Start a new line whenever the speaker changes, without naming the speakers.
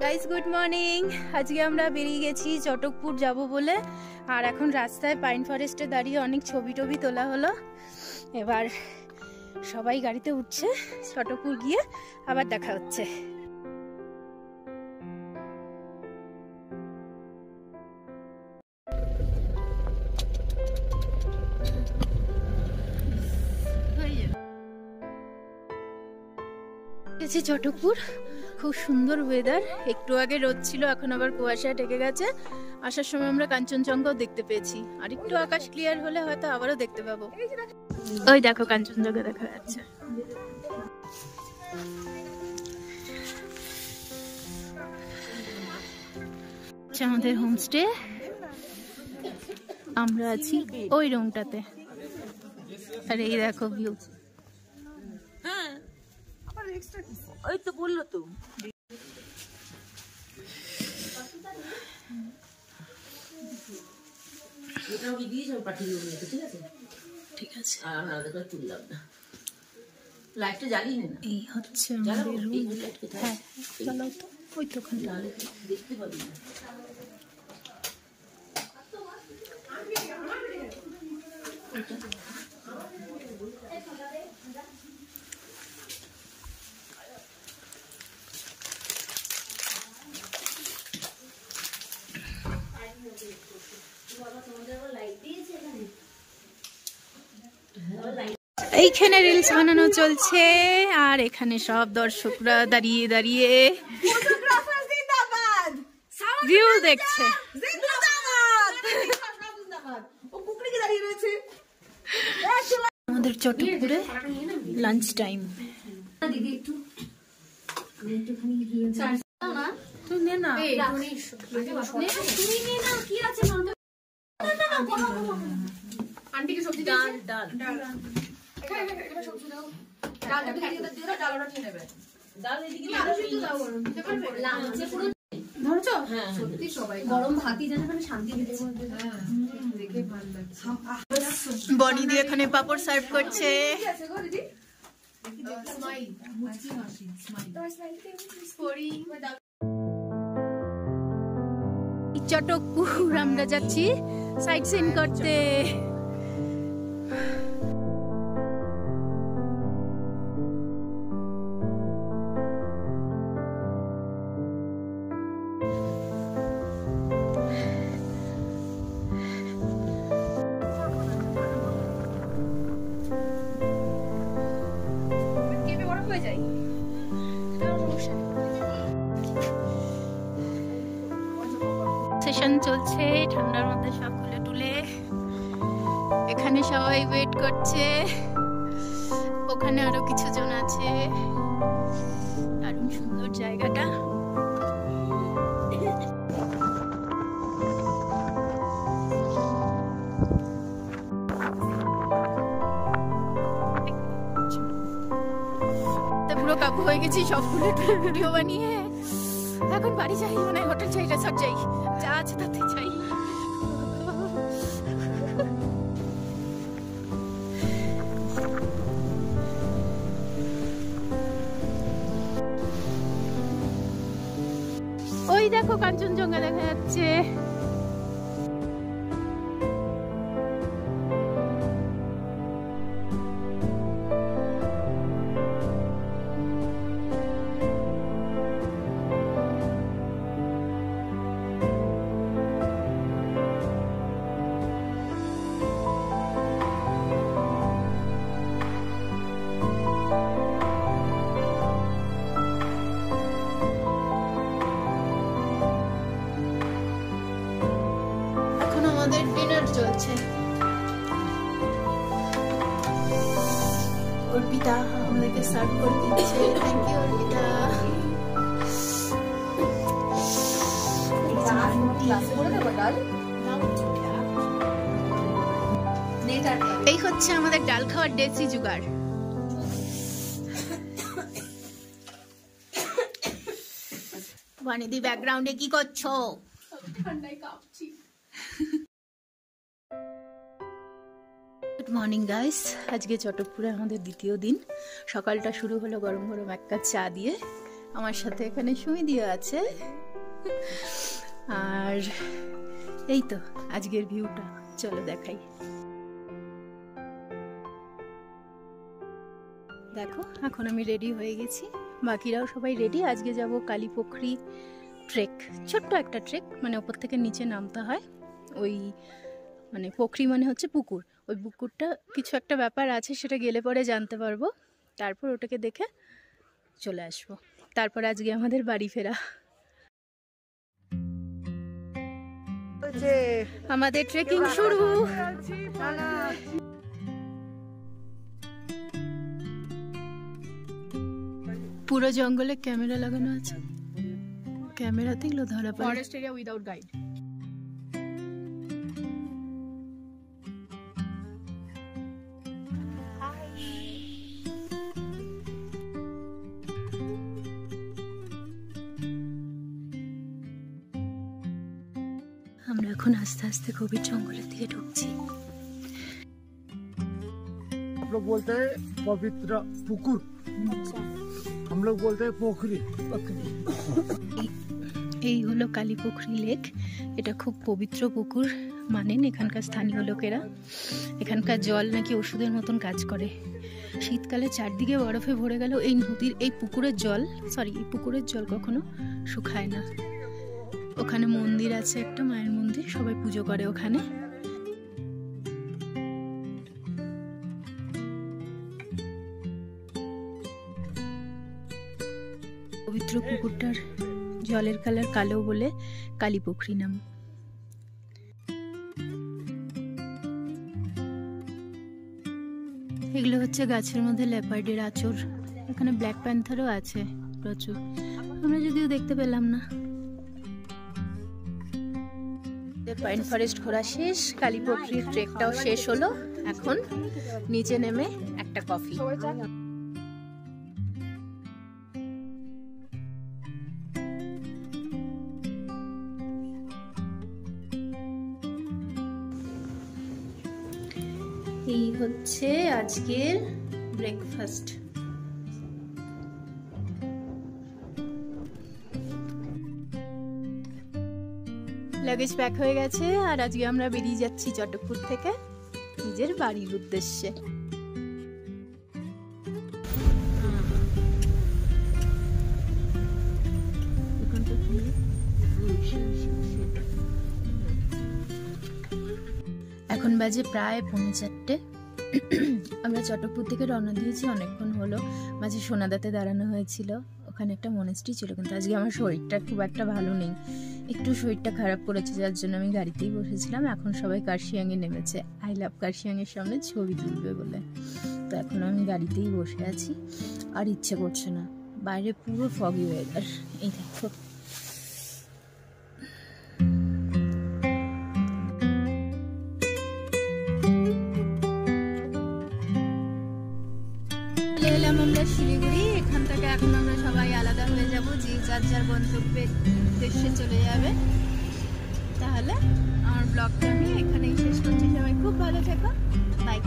Guys good morning. আজকে আমরা বেরিয়ে গেছি চটকপুর যাব বলে, আর এখন রাস্তায় পাইন ফরেস্টে দাঁড়িয়ে অনেক ছবি টবি তোলা হলো। এবার সবাই গাড়িতে উঠছে, চটকপুর গিয়ে আবার দেখা হচ্ছে। চটকপুর খুব সুন্দর ওয়েদার, একটু আগে রোদ ছিল, এখন আবার কুয়াশায় ঢেকে গেছে। আসার সময় আমরা কাঞ্চনজঙ্ঘাও দেখতে পেয়েছি, আর একটু আকাশ ক্লিয়ার হলে হয়তো আবারও দেখতে পাবো। ওই দেখো কাঞ্চনজঙ্ঘা দেখা যাচ্ছে। আমাদের হোমস্টে, আমরা আছি ওই রুমটাতে, আর এই দেখো ভিউ।
ওই তো বললো তো
ঠিক আছে,
তুললাম না, লাইটটা জ্বালিয়ে না।
এই হচ্ছে আমাদের রুম। হ্যাঁ চলো তো, ওই তো
দেখতে পাবি না।
এইখানে রিলস বানানো চলছে, আর এখানে সব দর্শকরা দাঁড়িয়ে দাঁড়িয়ে ভিউ দেখছে। আমাদের চটকপুরে লাঞ্চ টাইম।
আন্টিকে সবজি ডাল ডাল
বনি দিয়ে এখানে পাপড় সার্ভ করছে। চটকপুর আমরা যাচ্ছি সাইট সিন করতে। সেশন চলছে ঠান্ডার মধ্যে, সব খুলে টুলে এখানে সবাই ওয়েট করছে। ওখানে আরো কিছু জন আছে। দারুণ সুন্দর জায়গাটা। পুরো কাবু হয়ে গেছি সব খুলে টুলে ভিডিও বানিয়ে। এখন বাড়ি যাই, মানে হোটেল চাই, রিসর্ট চাই, যা আছে তাতে চাই। ওই দেখো কাঞ্চনজঙ্ঘা দেখা যাচ্ছে। চলছে অর্পিতা আমাদেরকে সার্ভ করে দিচ্ছে। Thank you Arpita. এই হচ্ছে আমাদের ডাল খাওয়ার দেশি জুগাড়। বানিদি ব্যাকগ্রাউন্ডে কি করছো? ঠান্ডায় কাঁপছি। গুড মর্নিং গাইস, আজকে চটকপুরে আমাদের দ্বিতীয় দিন। সকালটা শুরু হলো গরম গরম এক কাপ চা দিয়ে, আমার সাথে এখানে সুমিদিও আছে। আর এই তো আজকের ভিউটা, চলো দেখাই। দেখো এখন আমি রেডি হয়ে গেছি, বাকিরাও সবাই রেডি। আজকে যাব কালীপুখরি ট্রেক, ছোট্ট একটা ট্রেক, মানে ওপর থেকে নিচে নামতে হয়। ওই মানে পুখরি মানে হচ্ছে পুকুর, ওই পুকুরটা কিছু একটা ব্যাপার আছে, সেটা গেলে পরে জানতে পারবো। তারপর ওটাকে দেখে চলে আসবো। তারপর আজকে আমাদের বাড়ি ফেরা। আমাদের ট্রেকিং শুরু। পুরো জঙ্গলে ক্যামেরা লাগানো আছে, ক্যামেরাতে এগুলো ধরা পড়ে।
Forest area without guide.
আমরা এখন আস্তে আস্তে গভীর জঙ্গলের দিকে ঢুকছি।
हम लोग बोलते हैं पवित्र पुकुर, हम लोग बोलते हैं पोखरी।
এই হলো কালীপুখরি লেক। এটা খুব পবিত্র পুকুর মানেন এখানকার স্থানীয় লোকেরা। এখানকার জল নাকি ওষুধের মতন কাজ করে। শীতকালে চারদিকে বরফে ভরে গেল এই নদীর এই পুকুরের জল কখনো শুকায় না। ওখানে মন্দির আছে, একটা মায়ের মন্দির, সবাই পুজো করে ওখানে। পবিত্র পুকুরটার জলের কালার কালো বলে কালীপুখরি নাম। এগুলো হচ্ছে গাছের মধ্যে লেপার্ডের আঁচড়। এখানে ব্ল্যাক প্যান্থারও আছে প্রচুর, আমরা যদিও দেখতে পেলাম না। পাইন ফরেস্ট ঘোরা শেষ, কালীপুখরির ট্রেকটাও শেষ হলো। এখন নিচে নেমে একটা কফি। এই হচ্ছে আজকের ব্রেকফাস্ট। লাগেজ প্যাক হয়ে গেছে, আর আজকে আমরা বেরিয়ে যাচ্ছি চটকপুর থেকে নিজের বাড়ির উদ্দেশ্যে। এখন বাজে প্রায় 4:45। আমরা চটকপুর থেকে রওনা দিয়েছি অনেকক্ষণ হলো। মাঝে সোনাদাতে দাঁড়ানো হয়েছিল, ওখানে একটা মনেস্ট্রি ছিল। কিন্তু আজকে আমার শরীরটা খুব একটা ভালো নেই, একটু শরীরটা খারাপ করেছে, যার জন্য আমি গাড়িতেই বসেছিলাম। এখন সবাই কার্শিয়াংয়ে নেমেছে, আই লাভ কার্শিয়াংয়ের সামনে ছবি তুলবে বলে। তো এখন আমি গাড়িতেই বসে আছি, আর ইচ্ছে করছে না। বাইরে পুরো ফগি ওয়েদার, এই দেখো। এলাম আমরা শিলিগুড়ি। এখান থেকে এখন আমরা সবাই আলাদা হয়ে যাব, যে যার যার গন্তব্যের উদ্দেশ্যে চলে যাবে। তাহলে আমার ব্লগটা আমি এখানেই শেষ করছি। সবাই খুব ভালো থেকো, বাই।